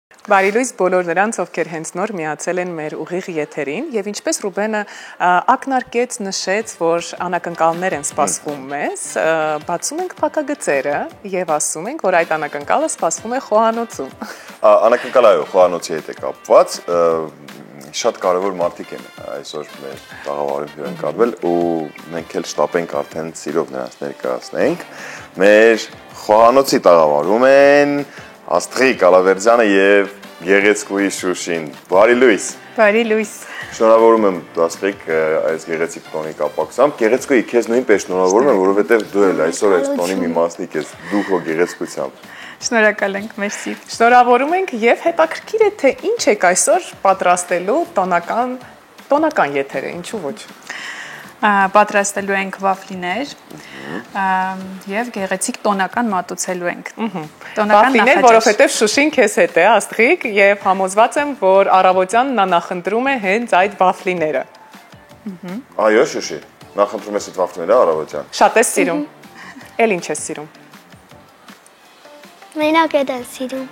Բարի լույս բոլոր նրանց, ովքեր հենց նոր միացել են մեր ուղիղ եթերին, եւ ինչպես Ռուբենը ակնարկեց, նշեց, որ անակնկալներ են սպասվում մեզ, բացում ենք փակագծերը եւ ասում ենք, որ այդ անակնկալը սպասվում է խոհանոցում։ Անակնկալը խոհանոցի հետ է կապված, շատ կարևոր մարդիկ են այսօր մեր տաղավարում հյուրընկալվել ու մենք էլ շտապ ենք արդեն սիրով նրանց ներկայացնենք։ Մեր խոհանոցի տաղավարում են Աստղիկ Ալավերդյանը եւ Գեղեցկուհի Շուշին։ Բարի լույս։ Բարի լույս։ Շնորհավորում եմ Աստղիկ այս գեղեցիկ տոնի կապակցությամբ։ Գեղեցկուհի, քեզ նույնպես շնորհավորում եմ, որովհետեւ դու էլ այսօր այս տոնի մի մասնիկ ես, դու քո գեղեցկությամբ։ Շնորհակալ ենք, մերսի։ Շնորհավորում ենք եւ հետաքրքիր է թե ինչ եք այսօր պատրաստելու տոնական եթերը, ինչու ոչ։ Պատրաստելու ենք վաֆլիներ եւ գեղեցիկ տոնական մատուցելու ենք։ Վաֆլիներ, որովհետեւ Շուշին քեզ հետ է, Աստղիկ, եւ համոզված եմ, որ առավոտյան նա նախընտրում է հենց այդ վաֆլիները։ Այո, Շուշի, նախընտրում ես այդ վաֆլիները առավոտյան։ Շատ ես սիրում։ Էլ ինչ ես սիրում։ Մենակ է դա սիրում։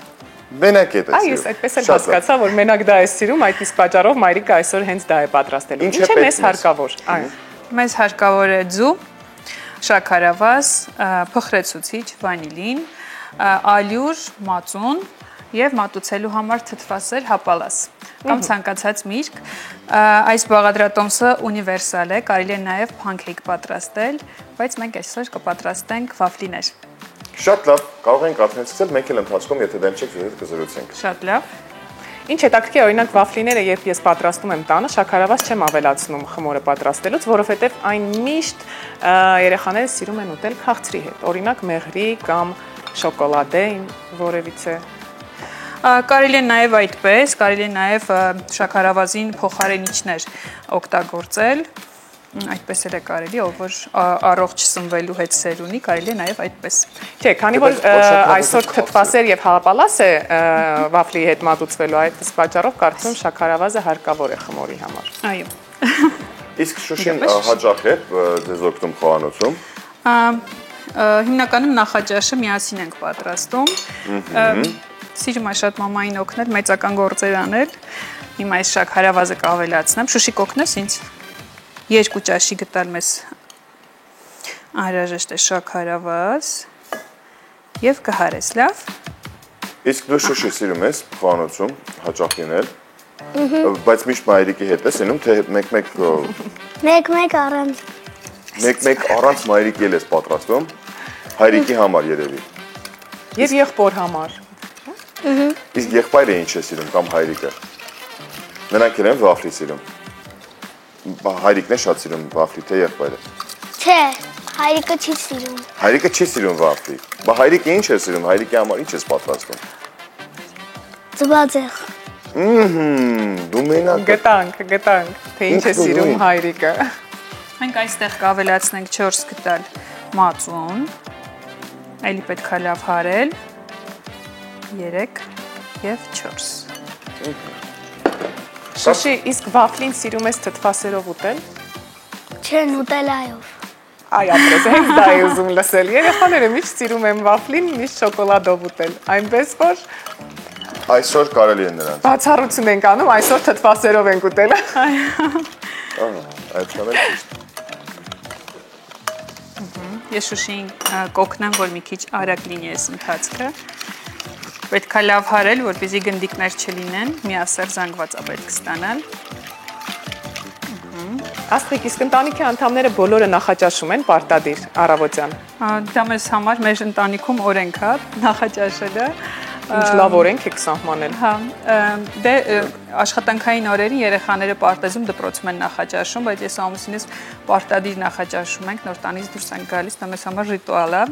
Մենակ է դա սիրում։ Այո, ես այդպես էլ հասկացա, որ մենակ դա է սիրում, այդ իսկ պատճառով մայրիկը այսօր հենց դա է պատրաստելու։ Ինչ է մեզ հարկավոր։ Այո։ Մեզ հարկավոր է ձու, շաքարավազ, փխրեցուցիչ, վանիլին, ալյուր, մածուն եւ մատուցելու համար թթվասեր հապալաս կամ ցանկացած միրգ։ Այս բաղադրատոմսը ունիվերսալ է, կարելի է նաեւ փանքեյք պատրաստել, բայց մենք այսօր կպատրաստենք վաֆլիներ։ Շատ լավ, կարող ենք արդեն մենք էլ ընթացքում, եթե դեմ չեք, ձեզ կզրուցենք։ Շատ լավ։ Ինչ հետաքրքիր է, օրինակ վաֆլիները, երբ ես պատրաստում եմ տանը, շաքարավազ չեմ ավելացնում խմորը պատրաստելուց, որովհետև այն միշտ երեխաները սիրում են ուտել քաղցրի հետ, օրինակ մեղրի կամ շոկոլադե որևիցե։ Կարելի է նաև այդպես, կարելի է նաև շաքարավազին փոխարինիչներ օգտագործել, այդպես էլ է կարելի, ով որ առողջ սնվելու հետ սեր ունի, կարելի է նաև այդպես։ Չէ, քանի որ այսօր թթվասեր եւ հապալաս է վաֆլի հետ մատուցվելու, այդ պատճառով կարծում շաքարավազը հարկավոր է խմորի համար։ Այո։ Իսկ Շուշին հաճախ է ձեզ օգնում խոհանոցում։ Հիմնականում նախաճաշը միասին ենք պատրաստում։ Սիրում է շատ մամային օգնել, մեծական գործեր անել։ Հիմա այս շաքարավազը կավելացնեմ։ Շուշի կօգնես ինձ։ 2 ճաշի գտալ մեզ անհրաժեշտ է շաքարավազ եւ կհարես, լավ։ Իսկ դու Շուշի սիրում ես խոհանոցում հաճախ լինել։ Բայց միշտ մայրիկի հետ ես լինում, թե Մեկ առանց։ Մեկ առանց մայրիկի ես պատրաստում, հայրիկի համար երևի։ Եվ եղբոր համար։ Իսկ եղբայրը ինչ է սիրում կամ հայրիկը։ Նրանք են վաֆլի սիրում։ Հայրիկն է շատ սիրում վաֆլի, թե եղբայրը։ Չէ, հայրիկը չի սիրում։ Հայրիկը չի սիրում վաֆլի։ Բա հայրիկը ինչ է սիրում, հայրիկի համար ինչ ես պատրաստում։ Ձվածեղ։ Դու մենակ Գտանք, թե ինչ է սիրում հայրիկը։ Մենք այստեղ կավելացնենք 4 գտալ մածուն, այլի պետք է լավ հարել, 3 եւ 4։ Շուշի, իսկ վաֆլին սիրում ես թթվասերով ուտել։ Չեն ուտել այով։ Այ ապրես, հենց դա է ուզում լսել։ Երեխաները միշտ սիրում են վաֆլին, միշտ շոկոլադով ուտել։ Այնպես որ այսօր կարելի է նրանց։ բացառություն ենք անում, այսօր թթվասերով ենք ուտել։ Այդքան էլ ճիշտ։ Ես Շուշին կօգնեմ, որ մի քիչ արագ լինի այս ընթացքը։ Պետք է լավ հարել, որպեսզի գնդիկներ չլինեն, միասեռ զանգվածա պետք ստանալ։ Աստղիկ, իսկ ընտանիքի անդամները բոլորը նախաճաշում են պարտադիր առավոտյան։ Դա մեզ համար մեր ընտանիքում օրենք է նախաճաշելը։ Ինչ լավ օրենք եք սահմանել։ Հա, դե աշխատանքային օրերին երեխաները պարտեզում դպրոցում են նախաճաշում, բայց ես ամուսինս պարտադիր նախաճաշում ենք, նոր տանից դուրս ենք գալիս, դա մեզ համար ռիտուալ է։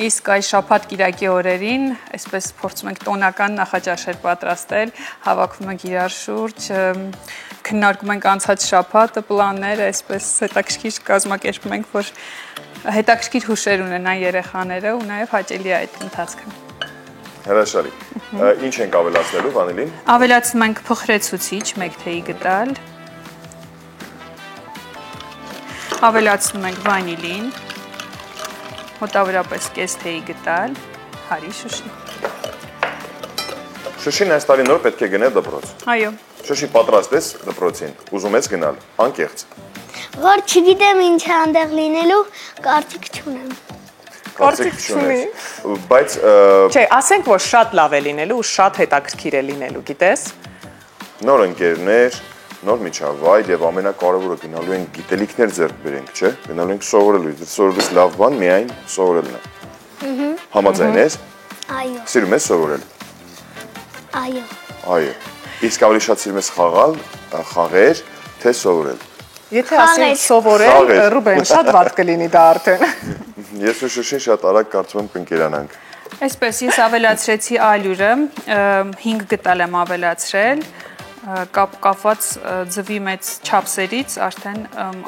Իսկ այս շաբաթ կիրակի օրերին, այսպես փորձում ենք տոնական նախաճաշեր պատրաստել, հավաքվում ենք իրար շուրջ, քննարկում ենք անցած շաբաթը, պլանները, այսպես հետաքրքիր կազմակերպում ենք, որ հետաքրքիր հուշեր ունենան երեխաները ու նաև հաճելի է այդ ընթացքը։ Հրաշալի։ Ինչ ենք ավելացնելու վանիլին։ Ավելացնում ենք փխրեցուցիչ 1 թեյի գտալ։ Ավելացնում ենք վանիլին։ Մոտավորապես կես թեյի գտալ, հարի Շուշի։ Շուշին այս տարի նոր պետք է գնա դպրոց։ Այո։ Շուշի պատրաստ ես դպրոցին, ուզում ես գնալ, անկեղծ։ Որ չգիտեմ ինչ է այնտեղ լինելու, կարծիք չունեմ։ Կարծիք չունի։ Բայց Չէ, ասենք որ շատ լավ է լինելու ու շատ հետաքրքիր է լինելու, գիտես։ նոր ընկերներ, նոր միջավայր եւ ամենակարևորը գնալու են գիտելիքներ ձեռք բերենք, չէ՞։ Գնալու ենք սովորելու, սովորելուց լավ բան միայն սովորելն է։ Համաձայն ես։ Այո, Սիրում ես սովորել։ այո։ Այո։ Իսկ ավելի շատ սիրում ես խաղալ, խաղեր, թե սովորել։ Եթե ասենք սովորել, Խաղեր։ Ռուբեն, շատ վատ կլինի դա արդեն։ Ես ու Շուշին շատ արագ կարծում եմ կընկերանանք։ Այսպես ես ավելացրեցի ալյուրը, 5 գտալ եմ ավելացրել, կապված ձվի մեծ չափսերից արդեն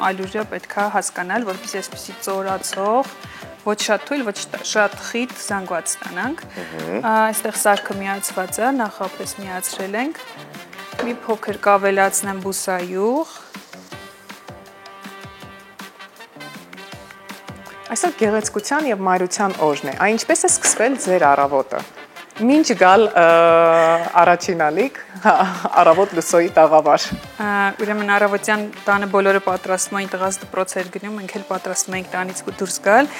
ալյուրը պետքա հասկանալ, որպեսզի այսպեսի ծորացող, ոչ շատ թույլ, ոչ շատ խիտ զանգված ստանանք։ Այստեղ սարքը միացված է, նախապես միացրել ենք։ Մի փոքր կավելացնեմ բուսայուղ։ Այսօր գեղեցկության եւ մայրության օրն է։ Այն ինչպես է սկսվել ձեր առավոտը։ Մինչ գալ առաջին ալիք, առավոտ լուսոյի տաղավար։ Ուրեմն առավոտյան տանը բոլորը պատրաստում էին, տղաս դպրոց էր գնում, մենք էլ պատրաստում էինք տանից դուրս գալ։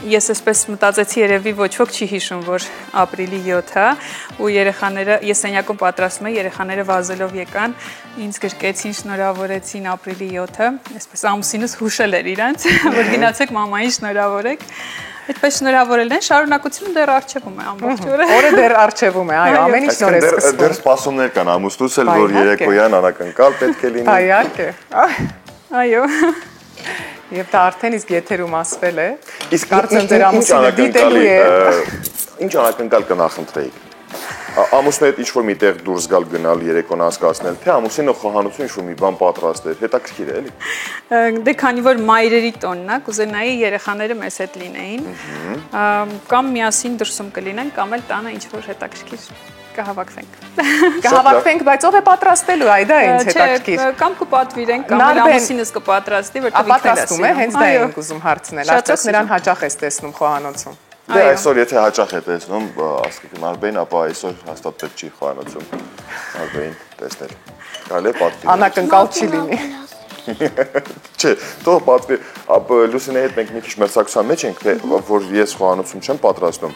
Ես այսպես մտածեցի, երևի ոչ ոք չի հիշում, որ ապրիլի 7-ը ու երեխաները, ես սենյակում պատրաստում եմ, երեխաները վազելով եկան, ինձ գրկեցին, շնորհավորեցին ապրիլի 7-ը, այսպես ամուսինս հուշել էր իրանց, որ գնացեք մամային շնորհավորեք։ Այդպես շնորհավորել են, շարունակությունը դեռ առջևում է ամբողջ օրը։ Օրը դեռ առջևում է, այո, ամեն ինչ նոր է սկսվում։ Դեռ սպասումներ կան ամուսնուս էլ, որ երեկոյան անակնկալ պետք է լինի։ Իհարկե։ Այո։ Եվ դա արդեն իսկ եթերում ասվել է։ Իսկ Կարծեմ ձեր ամուսինը դիտելու է։ Ինչ անակնկալ կնախընտրեիք։ Ամուսնու հետ ինչ-որ միտեղ դուրս գալ գնալ, երեկոն անցկացնել, թե ամուսինը խոհանոցում ինչ-որ մի բան պատրաստել, հետաքրքիր է, էլի։ Դե քանի որ մայրերի տոնն է, կուզենայի երեխաները մեզ հետ լինեին, կամ միասին դրսում կլինենք, կամ էլ տանը ինչ-որ հետաքրքիր կհավաքվենք։ Կհավաքվենք, բայց ով է պատրաստելու, այ դա ինձ հետաքրքիր։ Կամ կպատվիրենք, կամ էլ ամուսինս կպատրաստի, որտեղ Պատրաստում է, հենց դա ենք ուզում հարցնել։ Արդյոք նրան հաճախ ես տեսնում խոհանոցում։ Դե այսօր եթե հաճախ է տեսնում, ասկի Նարբեին, ապա այսօր հաստատ պետք չի խոհանոցում Նարբեին տեսնել։ Կարելի է պատվիրել։ Անակնկալ չի լինի։ Չէ, թող պատվիր, Լուսինեի հետ մենք մի քիչ մրցակցության մեջ ենք, թե որ ես խոհանոցում չեմ պատրաստում։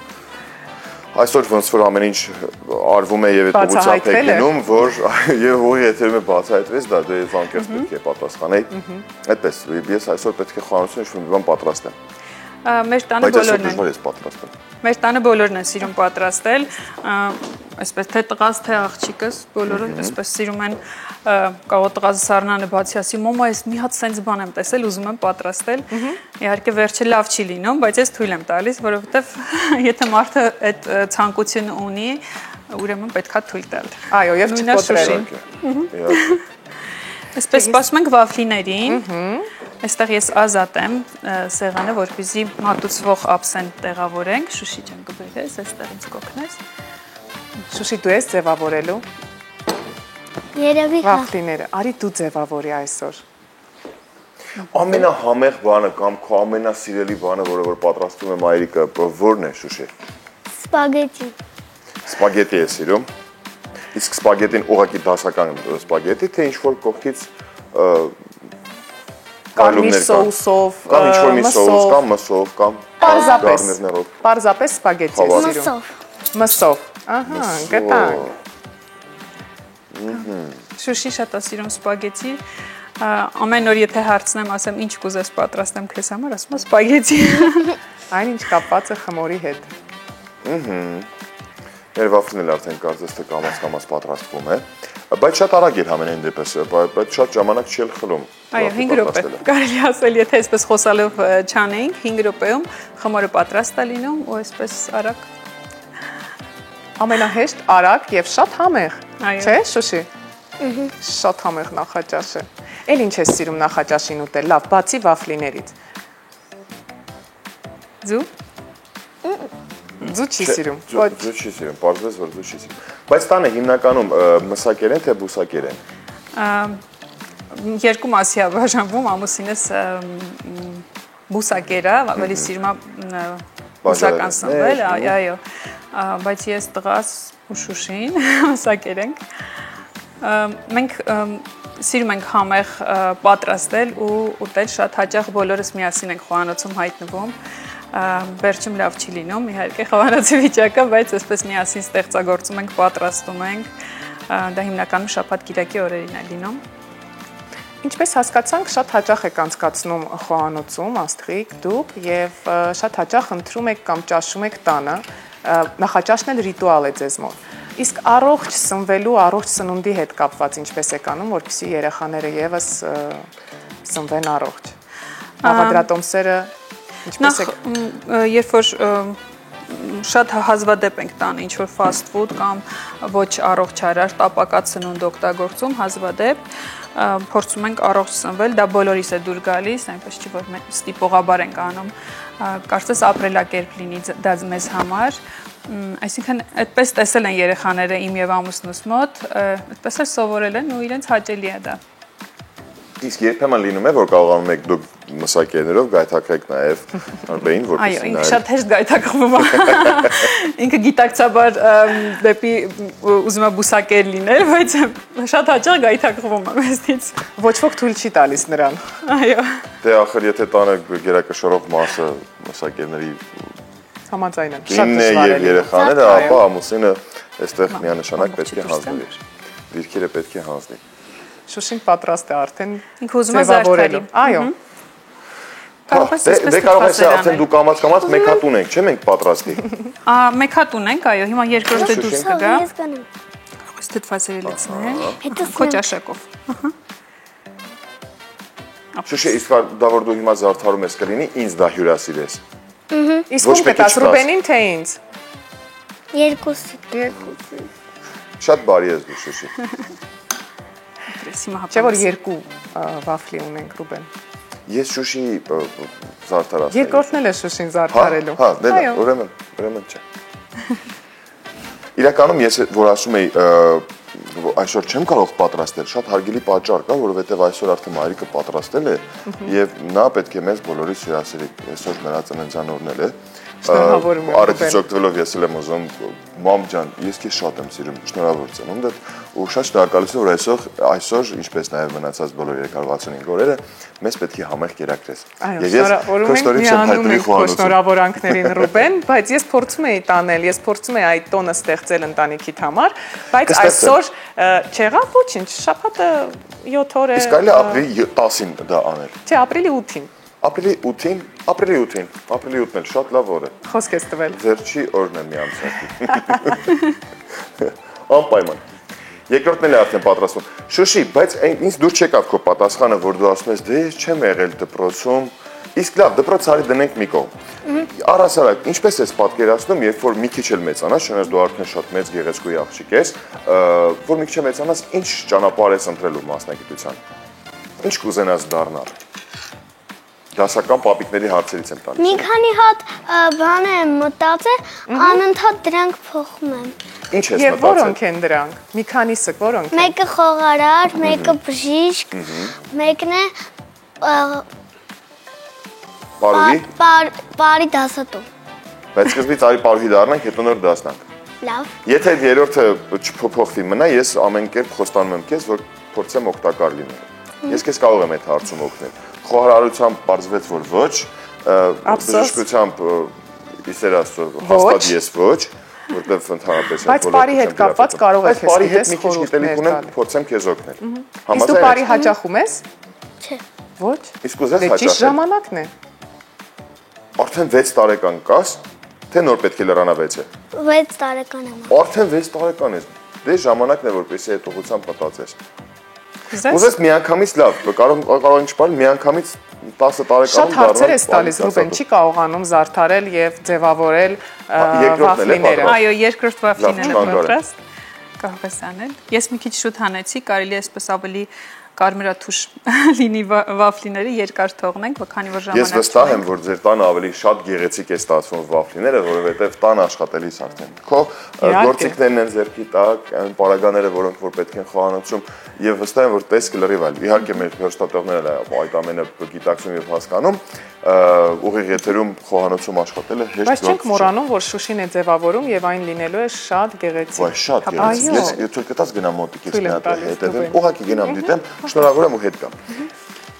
Այսօր ոնց որ ամեն ինչ արվում է եւ այդ ուղղությամբ է գնում, որ եւ ուղի եթերում է բացահայտվեց, դա դե անկեղծ պետք է պատասխանեի։ Այդպես, ես այսօր պետք է խոհանոցում ինչ-որ մի բան պատրաստեմ։ Մեր տանը բոլորն են։ Բայց ես պատրաստեմ։ Մեր տանը բոլորն են սիրում պատրաստել, այսպես թե տղաս, թե աղջիկս, բոլորը այսպես սիրում են կարող տղազը սառնանը բացի ասի, մամա, ես մի հատ սենց բան եմ տեսել, ուզում եմ պատրաստել։ Իհարկե վերջը լավ չի լինում, բայց ես թույլ եմ տալիս, որովհետև եթե մարդը այդ ցանկությունը ունի, ուրեմն պետքա թույլ տալ։ Այո, եւ չկոտրել։ Այսպես սպասում ենք վաֆլիներին։ Այստեղ ես ազատ եմ սեղանը, որպեսզի մատուցվող ափսեն տեղավորենք, Շուշի ջան կբերես, այստեղ ինձ կօգնես։ Շուշի դու ես ձևավորելու Երևի հա։ վաֆլիները։ Արի դու ձևավորի այսօր։ Ամենահամեղ բանը կամ քո ամենասիրելի բանը, որը որ պատրաստում է մայրիկը, ո՞րն է, Շուշի։ Սպագետի։ Սպագետի է սիրում։ Իսկ սպագետին ուղղակի դասական սպագետի, թե ինչ-որ կողքից Կամ մի սոուսով, կամ ինչ-որ մի սոուս, կամ մսով, կամ գարնիրներով։ Պարզապես սպագետի է սիրում։ Մսով։ Մսով։ Ահա, գտանք։ Շուշի շատ է սիրում սպագետի։ Ամեն օր եթե հարցնեմ, ասեմ ինչ կուզես պատրաստեմ քեզ համար, ասում եմ սպագետի։ Այն ինչ կապված է խմորի հետ։ Մեր վաֆլին էլ արդեն կարծես թե կամաց պատրաստվում է, բայց շատ արագ էր համենայն դեպս, բայց շատ ժամանակ չի խլում։ Այո, 5 րոպե։ Կարելի ասել, եթե այսպես խոսալով չանեինք, 5 րոպեում խմորը պատրաստ է լինում ու այսպես արագ։ Ամենահեշտ, արագ եւ շատ համեղ։ Այո։ Չէ, Շուշի։ Շատ համեղ նախաճաշ է։ Էլ ինչ ես սիրում նախաճաշին ուտել, լավ, բացի վաֆլիներից։ Ձու։ Ձու չի սիրում։ Ձու չի սիրում, պարզվեց, որ ձու չի սիրում։ Բայց տանը հիմնականում մսակեր են, թե բուսակեր են։ Երկու մասի է բաժանվում, ամուսինս բուսակերը, ավելի սիրում է բուժական սնվել, այո, բայց ես տղաս ու Շուշին հասակեր ենք։ Մենք սիրում ենք համեղ պատրաստել ու ուտել, շատ հաճախ բոլորս միասին ենք խոհանոցում հայտնվում։ Վերջում լավ չի լինում, իհարկե խոհանոցի վիճակը, բայց այսպես միասին ստեղծագործում ենք, պատրաստում ենք։ Դա հիմնականում շաբաթ-կիրակի օրերին է լինում։ Ինչպես հասկացանք, շատ հաճախ եք անցկացնում խոհանոցում, Աստղիկ, դուք եւ շատ հաճախ ընտրում եք կամ ճաշում եք տանը, նախաճաշն էլ ռիտուալ է ձեզ մոտ։ Իսկ առողջ սնվելու, առողջ սնունդի հետ կապված ինչպես եք անում, որպեսզի երեխաները եւս սնվեն առողջ։ Բաղադրատոմսերը ինչպես եք։ Երբ որ շատ հազվադեպ ենք տանը ինչ որ fast food կամ ոչ առողջարար տապակած սնունդ օգտագործում, հազվադեպ փորձում ենք առողջ սնվել, դա բոլորիս է դուր գալիս, այնպես չի որ մենք ստիպողաբար ենք անում, կարծես ապրելակերպ լինի դա մեզ համար, այսինքն այդպես տեսել են երեխաները իմ եւ ամուսնուս մոտ, այդպես էլ սովորել են ու իրենց հաճելի է դա։ Իսկ երբեմն լինում է, որ կարողանում եք դուք մսակերներով գայթակղեք նաև Արբեին, որպեսզի այո, ինքը շատ հեշտ գայթակղվում է։ Ինքը գիտակցաբար դեպի ուզում է բուսակեր լինել, բայց շատ հաճախ գայթակղվում է մեզնից։ Ոչ ոք թույլ չի տալիս նրան։ Այո։ Դե ախր եթե տանը գերակշռող մասը մսակերների Համաձայն եմ, շատ դժվար է երեխաները, ապա ամուսինը այստեղ միանշանակ պետք է հանձնվի։ Դիրքերը պետք է հանձնի։ Շուշին պատրաստ է արդեն ինքը ուզում է զարդարի։ Այո։ Դե կարող ես արդեն դու կամաց մեկ հատ ունենք, չէ՞ մենք պատրաստի։ Մեկ հատ ունենք, այո, հիմա երկրորդը դուրս կգա։ Ես կանեմ։ Կարող ես դդվասերի լցնել։ Հետո Քո ճաշակով։ Շուշի, իսկ դա որ դու հիմա զարդարում ես կլինի, ինձ դա հյուրասիրես։ Իսկ ում կտաս Ռուբենին թե ինձ։ երկուսի։ Շատ բարի ես դու, Շուշի։ Չէ՞ որ երկու վաֆլի ունենք Ռուբեն։ Ես Շուշի զարդարած։ Երկրորդն էլ է Շուշին զարդարելու։ Հա, դե ուրեմն չէ։ Իրականում ես որ ասում եի այսօր չեմ կարող պատրաստել, շատ հարգելի պատճառ կա, որովհետև այսօր արդեն մայրիկը պատրաստել է եւ նա պետք է մեզ բոլորիս հյուրասիրի։ Այսօր նրա ծննդյան օրն է։ Շնորհավորում եմ։ Արեցից օգտվելով ես էլ եմ ուզում, մամ ջան, ես քեզ շատ եմ սիրում, շնորհավոր ծնունդդ ու շատ շնորհակալություն որ այսօր ինչպես նաև մնացած բոլոր 365 օրերը մեզ պետք է համեղ կերակրես։ Եվ ես շնորհավորում եմ քո շնորհավորանքներին Ռուբեն, բայց ես փորձում էի տանել, ես փորձում էի այդ տոնը ստեղծել ընտանիքիդ համար, բայց այսօր չեղավ ոչինչ, շաբաթը 7 օր է։ Իսկ այլ ապրիլի 10-ին դա անել։ Չէ, ապրիլի 8-ին։ Ապրիլի 8-ին էլ շատ լավ օր է։ Խոսք ես տվել։ Վերջի օրն է մի ամսակի։ Անպայման։ Երկրորդն էլ է արդեն պատրաստվում։ Շուշի, բայց ինձ դուր չեկավ քո պատասխանը, որ դու ասում ես, դե ես չեմ եղել դպրոցում։ Իսկ լավ, դպրոց արի դնենք մի կողմ։ Առասարակ, ինչպես ես պատկերացնում, երբ որ մի քիչ էլ մեծանաս, շնորհիվ դու արդեն շատ մեծ գեղեցկուի աղջիկ ես, որ մի քիչ մեծանաս, ինչ ճանապարհ ես ընտրելու մասնագիտության։ Ինչ կուզենաս դառնալ։ Դասական պապիկների հարցերից եմ տալիս։ Մի քանի հատ բան եմ մտածել, անընդհատ դրանք փոխում եմ։ Ինչ ես Եվ մտածել։ որոնք են դրանք։ Մի քանիսը որոնք են։ Մեկը խողարար, մեկը բժիշկ, մեկն է Պարուհի, բարի դասատու։ բայց սկզբից արի պարուհի դառնանք, հետո նոր դասնանք։ Լավ։ Եթե այդ երրորդը չփոփոխվի մնա, ես ամեն կերպ խոստանում եմ քեզ, որ փորձեմ օգտակար լինել։ Ես քեզ կարող եմ այդ հարցում օգնել։ Խոհարարությամբ պարզվեց, որ ոչ, բժշկությամբ իսեր աստծո հաստատ ես ոչ, որտեղ ընդհանրապես Բայց բարի հետ կապված կարող ես բարի հետ մի քիչ գիտելիք ունեմ, փորձեմ քեզ օգնել։ Իսկ դու բարի հաճախում ես։ Չէ։ Ոչ։ Իսկ ուզես Դե ճիշտ հաճախել։ ժամանակն է։ Արդեն 6 տարեկան կաս, թե նոր պետք է լրանավեճ է։ 6 տարեկան եմ։ Արդեն 6 տարեկան ես։ Դե ժամանակն է, որպեսզի այդ ուղղությամբ մտածես։ Ուզես։ Ուզես միանգամից լավ, կարող ինչ բան միանգամից 10 տարեկանում Շատ հարցեր ես տալիս Ռուբեն, չի կարողանում զարդարել եւ ձևավորել վաֆլիները։ Այո, երկրորդ վաֆլին Լավ, է պատրաստ։ Կարող ես անել։ Ես մի քիչ շուտ հանեցի, կարելի է այսպես ավելի կարմրաթուշ լինի վաֆլիները, երկար թողնենք, քանի որ ժամանակ։ Ես վստահ եմ, որ ձեր տանը ավելի շատ գեղեցիկ է ստացվում վաֆլիները, որովհետև տան աշխատելիս արդեն քո գործիքներն են ձեռքի տակ, այն պարագաները, որոնք որ պետք են խոհանոցում, եւ վստահ եմ, որ տեսքը լրիվ այլ։ Իհարկե մեր հերոստատողները այդ ամենը գիտակցում եւ հասկանում, ուղիղ եթերում խոհանոցում աշխատելը հեշտ Բայց չենք մոռանում, որ Շուշին է ձևավորում եւ այն լինելու է շատ գեղեցիկ։ Վայ, շատ գեղեցիկ։ Ես թույլ կտաս գնամ մոտիկից մի հատ հետևեմ, ուղղակի գնամ դիտեմ, շնորհավոր եմ ու հետ գամ։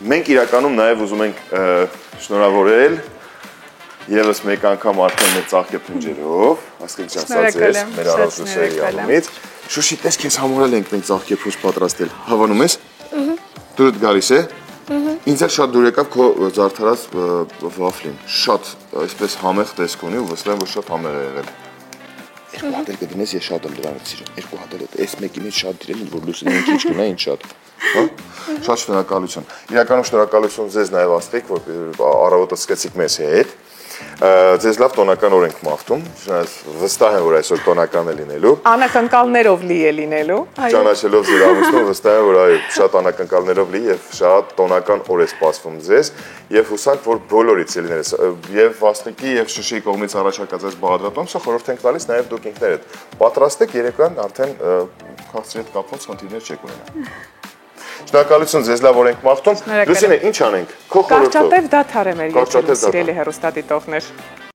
Մենք իրականում նաեւ ուզում ենք շնորհավորել եւս մեկ անգամ արդեն մեր ծաղկե փունջերով, ասենք ասած ես, մեր առողջության առումից։ Շուշի, տես քեզ համորել ենք մենք ծաղկե փունջ պատրաստել։ Հավանում ես։ Դուրդ գալիս է։ Ինձ էլ շատ դուր եկավ քո զարդարած վաֆլին։ Շատ այսպես համեղ տեսք ունի ու վստահ եմ, որ շատ համեղ է եղել։ Երկու հատ էլ կդնես, ես շատ եմ դրանից սիրում։ Երկու հատ էլ այս մեկի մեջ շատ դրել են, որ լուսինին քիչ գնա, ինչ շատ։ Հա? Շատ շնորհակալություն։ Իրականում շնորհակալություն ձեզ նաև Աստղիկ, որ առավոտը սկսեցիք մեզ հետ։ Ձեզ լավ տոնական օր ենք մաղթում, վստահ եմ, որ այսօր տոնական է լինելու։ Անակնկալներով լի է լինելու։ Ճանաչելով ձեր ամուսնուն, վստահ եմ, որ այո, շատ անակնկալներով լի եւ շատ տոնական օր է սպասվում ձեզ եւ հուսանք, որ բոլորից է լինել եւ Աստղիկի եւ Շուշիի կողմից առաջարկած այս բաղադրատոմսը խորհուրդ ենք տալիս նաեւ դուք ինքներդ։ Պատրաստեք երեկոյան արդեն քաղցրի հետ կապված խնդիրներ չեք ունենա։ Շնորհակալություն ձեզ լավ օր ենք մաղթում։ Լուսինե, ինչ անենք։ Քո խորհուրդով։ Կարճատև դադար է մեր երկրում, սիրելի հեռուստադիտողներ։